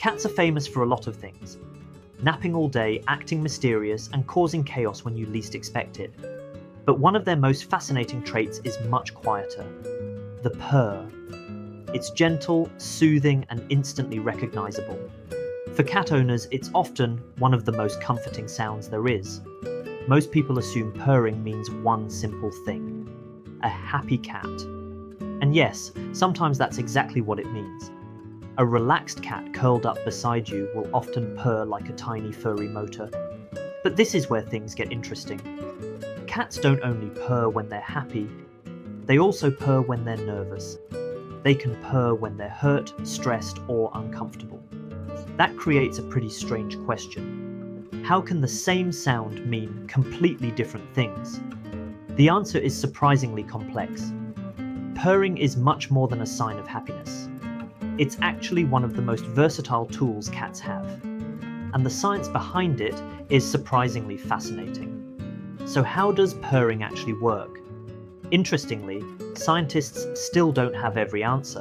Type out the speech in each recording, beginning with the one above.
Cats are famous for a lot of things. Napping all day, acting mysterious, and causing chaos when you least expect it. But one of their most fascinating traits is much quieter. The purr. It's gentle, soothing, and instantly recognizable. For cat owners, it's often one of the most comforting sounds there is. Most people assume purring means one simple thing: a happy cat. And yes, sometimes that's exactly what it means. A relaxed cat curled up beside you will often purr like a tiny furry motor. But this is where things get interesting. Cats don't only purr when they're happy, they also purr when they're nervous. They can purr when they're hurt, stressed, or uncomfortable. That creates a pretty strange question. How can the same sound mean completely different things? The answer is surprisingly complex. Purring is much more than a sign of happiness. It's actually one of the most versatile tools cats have. And the science behind it is surprisingly fascinating. So how does purring actually work? Interestingly, scientists still don't have every answer.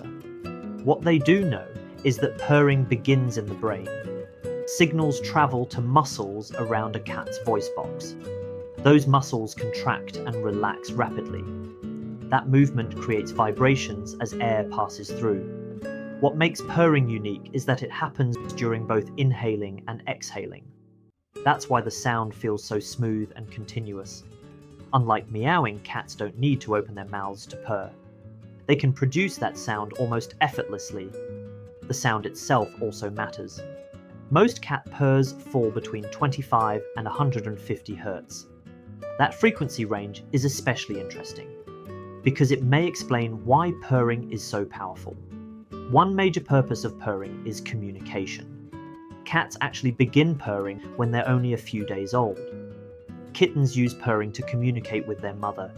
What they do know is that purring begins in the brain. Signals travel to muscles around a cat's voice box. Those muscles contract and relax rapidly. That movement creates vibrations as air passes through. What makes purring unique is that it happens during both inhaling and exhaling. That's why the sound feels so smooth and continuous. Unlike meowing, cats don't need to open their mouths to purr. They can produce that sound almost effortlessly. The sound itself also matters. Most cat purrs fall between 25 and 150 Hz. That frequency range is especially interesting, because it may explain why purring is so powerful. One major purpose of purring is communication. Cats actually begin purring when they're only a few days old. Kittens use purring to communicate with their mother.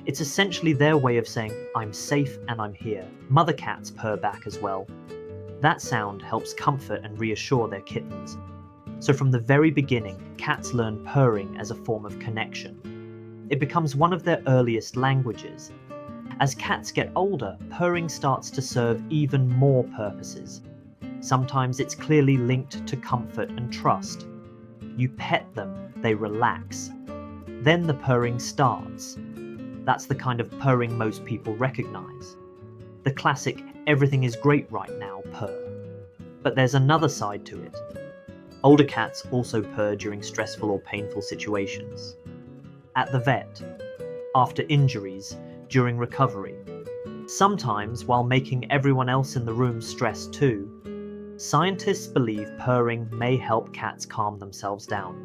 It's essentially their way of saying, "I'm safe and I'm here." Mother cats purr back as well. That sound helps comfort and reassure their kittens. So from the very beginning, cats learn purring as a form of connection. It becomes one of their earliest languages. As cats get older, purring starts to serve even more purposes. Sometimes it's clearly linked to comfort and trust. You pet them, they relax. Then the purring starts. That's the kind of purring most people recognize. The classic, "everything is great right now" purr. But there's another side to it. Older cats also purr during stressful or painful situations. At the vet, after injuries, during recovery. Sometimes while making everyone else in the room stress too. Scientists believe purring may help cats calm themselves down.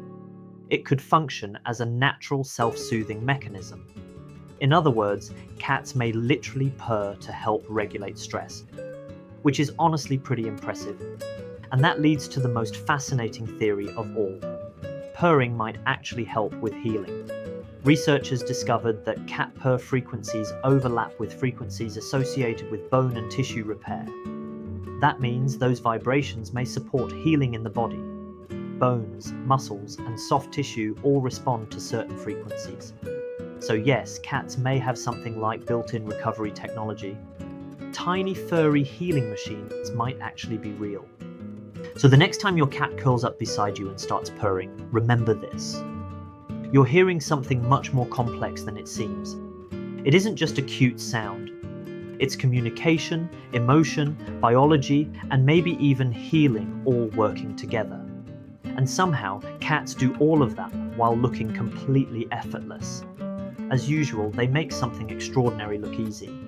It could function as a natural self-soothing mechanism. In other words, cats may literally purr to help regulate stress, which is honestly pretty impressive. And that leads to the most fascinating theory of all. Purring might actually help with healing. Researchers discovered that cat purr frequencies overlap with frequencies associated with bone and tissue repair. That means those vibrations may support healing in the body. Bones, muscles, and soft tissue all respond to certain frequencies. So yes, cats may have something like built-in recovery technology. Tiny furry healing machines might actually be real. So the next time your cat curls up beside you and starts purring, remember this. You're hearing something much more complex than it seems. It isn't just a cute sound. It's communication, emotion, biology, and maybe even healing all working together. And somehow, cats do all of that while looking completely effortless. As usual, they make something extraordinary look easy.